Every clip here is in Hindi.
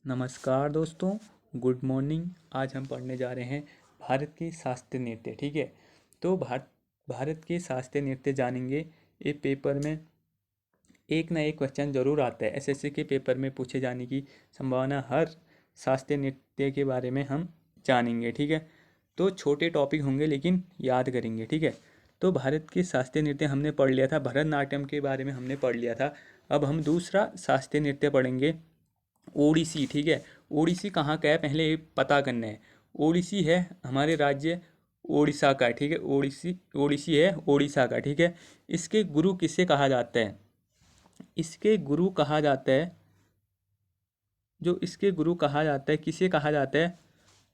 नमस्कार दोस्तों, गुड मॉर्निंग। आज हम पढ़ने जा रहे हैं भारत के शास्त्रीय नृत्य। ठीक है, तो भारत के शास्त्रीय नृत्य जानेंगे। ये पेपर में एक ना एक क्वेश्चन ज़रूर आता है। एसएससी के पेपर में पूछे जाने की संभावना हर शास्त्रीय नृत्य के बारे में हम जानेंगे। ठीक है, तो छोटे टॉपिक होंगे लेकिन याद करेंगे। ठीक है, तो भारत के शास्त्रीय नृत्य हमने पढ़ लिया था, भरतनाट्यम के बारे में हमने पढ़ लिया था। अब हम दूसरा शास्त्रीय नृत्य पढ़ेंगे, ओडिसी। ठीक है, ओडिसी कहाँ का है पहले ये पता करना है। ओडिसी है हमारे राज्य ओडिशा का। ठीक है, ओडिसी है ओडिशा का। ठीक है, इसके गुरु किसे कहा जाता है? इसके गुरु कहा जाता है, जो इसके गुरु कहा जाता है, किसे कहा जाता है?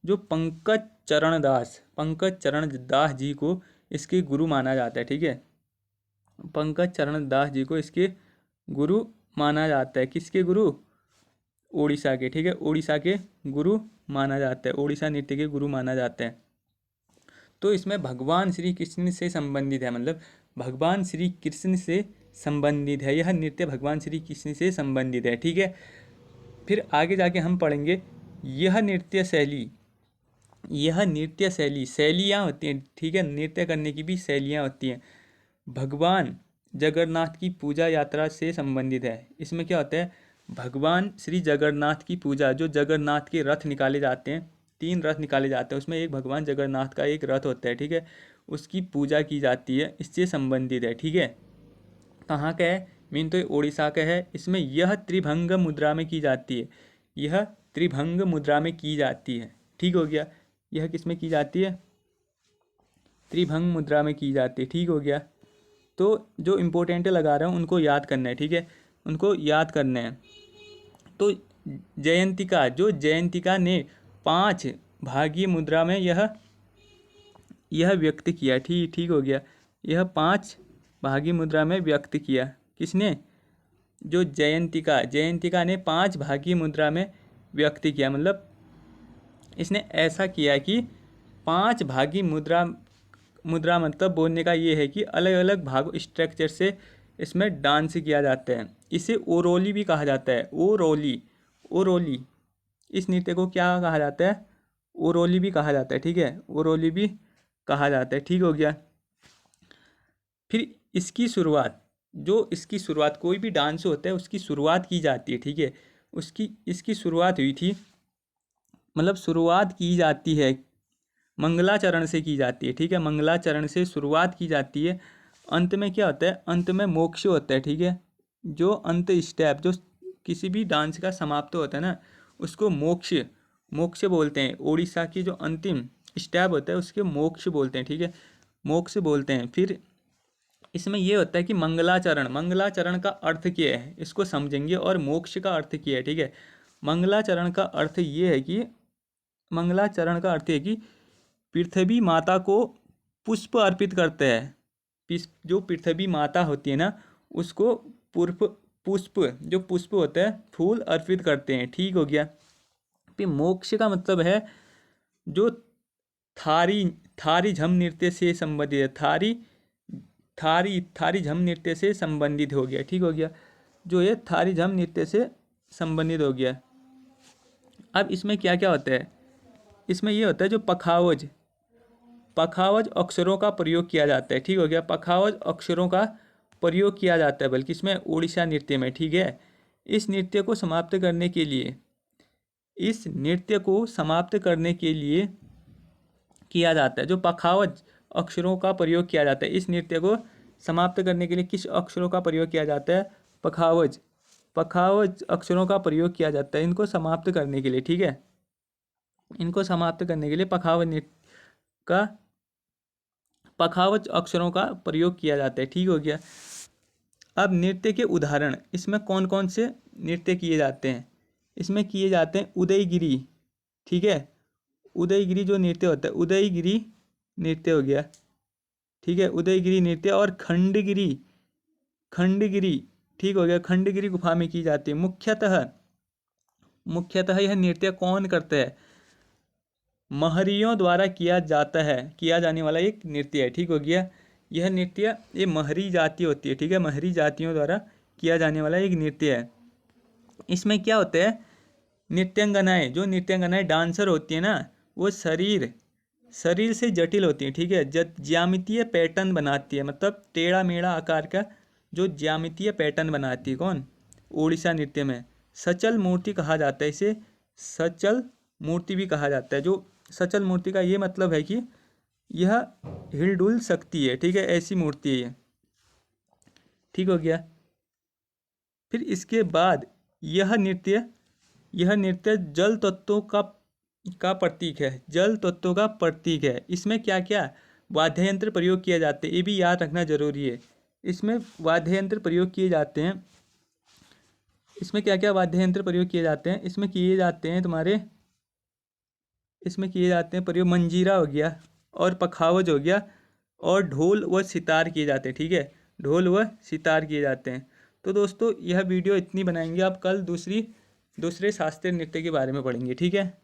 जो पंकज चरण दास जी को इसके गुरु माना जाता है। ठीक है, पंकज चरण दास जी को इसके गुरु माना जाता है। किसके गुरु? ओडिशा के। ठीक है, ओडिशा के गुरु माना जाता है, ओडिशा नृत्य के गुरु माना जाता है। तो इसमें भगवान श्री कृष्ण से संबंधित है, मतलब भगवान श्री कृष्ण से संबंधित है यह नृत्य, भगवान श्री कृष्ण से संबंधित है। ठीक है, फिर आगे जाके हम पढ़ेंगे यह नृत्य शैली शैलियाँ होती हैं। ठीक है, नृत्य करने की भी शैलियाँ होती हैं। भगवान जगन्नाथ की पूजा यात्रा से संबंधित है। इसमें क्या होता है? भगवान श्री जगन्नाथ की पूजा, जो जगन्नाथ के रथ निकाले जाते हैं, 3 रथ निकाले जाते हैं, उसमें एक भगवान जगन्नाथ का एक रथ होता है। ठीक है, उसकी पूजा की जाती है, इससे संबंधित है। ठीक है, कहाँ का है? मेन तो ये ओडिशा का है। इसमें यह त्रिभंग मुद्रा में की जाती है, यह त्रिभंग मुद्रा में की जाती है। ठीक हो गया, यह किस में की जाती है? त्रिभंग मुद्रा में की जाती है। ठीक हो गया, तो जो इम्पोर्टेंट लगा रहा हूँ उनको याद करना है। ठीक है, उनको याद करना है। तो जयंतिका ने 5 भागीय मुद्रा में यह व्यक्त किया। ठीक हो गया, यह 5 भागीय मुद्रा में व्यक्त किया। किसने? जो जयंतिका ने 5 भागीय मुद्रा में व्यक्त किया, मतलब इसने ऐसा किया कि 5 भागीय मुद्रा मतलब बोलने का ये है कि अलग अलग भाग स्ट्रक्चर से इसमें डांस किया जाता है। इसे ओरोली भी कहा जाता है। ओरोली इस नृत्य को क्या कहा जाता है? ओरोली भी कहा जाता है। ठीक है, ओरोली भी कहा जाता है। ठीक हो गया, फिर इसकी शुरुआत कोई भी डांस होता है उसकी शुरुआत की जाती है। ठीक है, इसकी शुरुआत हुई थी, मतलब शुरुआत की जाती है मंगलाचरण से की जाती है। ठीक है, मंगलाचरण से शुरुआत की जाती है। अंत में क्या होता है? अंत में मोक्ष होता है। ठीक है, जो अंत स्टेप जो किसी भी डांस का समाप्त होता है ना, उसको मोक्ष बोलते हैं। ओडिशा की जो अंतिम स्टेप होता है उसके मोक्ष बोलते हैं। ठीक है, मोक्ष बोलते हैं। फिर इसमें यह होता है कि मंगलाचरण का अर्थ क्या है इसको समझेंगे, और मोक्ष का अर्थ क्या है। ठीक है, मंगलाचरण का अर्थ ये है कि पृथ्वी माता को पुष्प अर्पित करते हैं। जो पृथ्वी माता होती है ना, उसको पुष्प होता है, फूल अर्पित करते हैं। ठीक हो गया, फिर मोक्ष का मतलब है जो थारी झम नृत्य से संबंधित है। थारी झम नृत्य से संबंधित हो गया। ठीक हो गया, जो ये थारी झम नृत्य से संबंधित हो गया। अब इसमें क्या क्या होता है? इसमें ये होता है जो पखावज अक्षरों का प्रयोग किया जाता है। ठीक हो गया, पखावज अक्षरों का प्रयोग किया जाता है, बल्कि इसमें ओडिशा नृत्य में। ठीक है, इस नृत्य को समाप्त करने के लिए किया जाता है। जो पखावज अक्षरों का प्रयोग किया जाता है, इस नृत्य को समाप्त करने के लिए किस अक्षरों का प्रयोग किया जाता है? पखावज अक्षरों का प्रयोग किया जाता है इनको समाप्त करने के लिए। ठीक है, इनको समाप्त करने के लिए पखावज अक्षरों का प्रयोग किया जाता है। ठीक हो गया, अब नृत्य के उदाहरण, इसमें कौन कौन से नृत्य किए जाते हैं? इसमें किए जाते हैं उदयगिरी। ठीक है, उदयगिरी जो नृत्य होता है, उदयगिरी नृत्य हो गया। ठीक है, उदयगिरी नृत्य और खंडगिरी। ठीक हो गया, खंडगिरी गुफा में की जाती है। मुख्यतः यह नृत्य कौन करते हैं? महरियों द्वारा किया जाने वाला एक नृत्य है। ठीक हो गया, यह नृत्य ये महरी जाति होती है। ठीक है, महरी जातियों द्वारा किया जाने वाला एक नृत्य है। इसमें क्या होता है? नृत्यांगनाएं, जो नृत्यांगनाएं डांसर होती है ना, वो शरीर से जटिल होती है, ठीक है। ज्यामितीय पैटर्न बनाती है, मतलब टेढ़ा मेढ़ा आकार का जो ज्यामितीय पैटर्न बनाती है। कौन? ओडिशा नृत्य में सचल मूर्ति कहा जाता है इसे, सचल मूर्ति भी कहा जाता है। जो सचल मूर्ति का ये मतलब है कि यह हिलडुल सकती है, ठीक है, ऐसी मूर्ति है ये। ठीक हो गया। फिर इसके बाद यह नृत्य जल तत्वों का प्रतीक है, जल तत्वों का प्रतीक है। इसमें क्या क्या वाद्य यंत्र प्रयोग किए जाते हैं, ये भी याद रखना जरूरी है। इसमें वाद्य यंत्र प्रयोग किए जाते हैं, इसमें क्या क्या वाद्य यंत्र प्रयोग किए जाते हैं, इसमें किए जाते हैं प्रयोग मंजीरा हो गया और पखावज हो गया और ढोल व सितार किए जाते हैं, ठीक है, ढोल व सितार किए जाते हैं। तो दोस्तों यह वीडियो इतनी बनाएंगे, आप कल दूसरे शास्त्रीय नृत्य के बारे में पढ़ेंगे, ठीक है।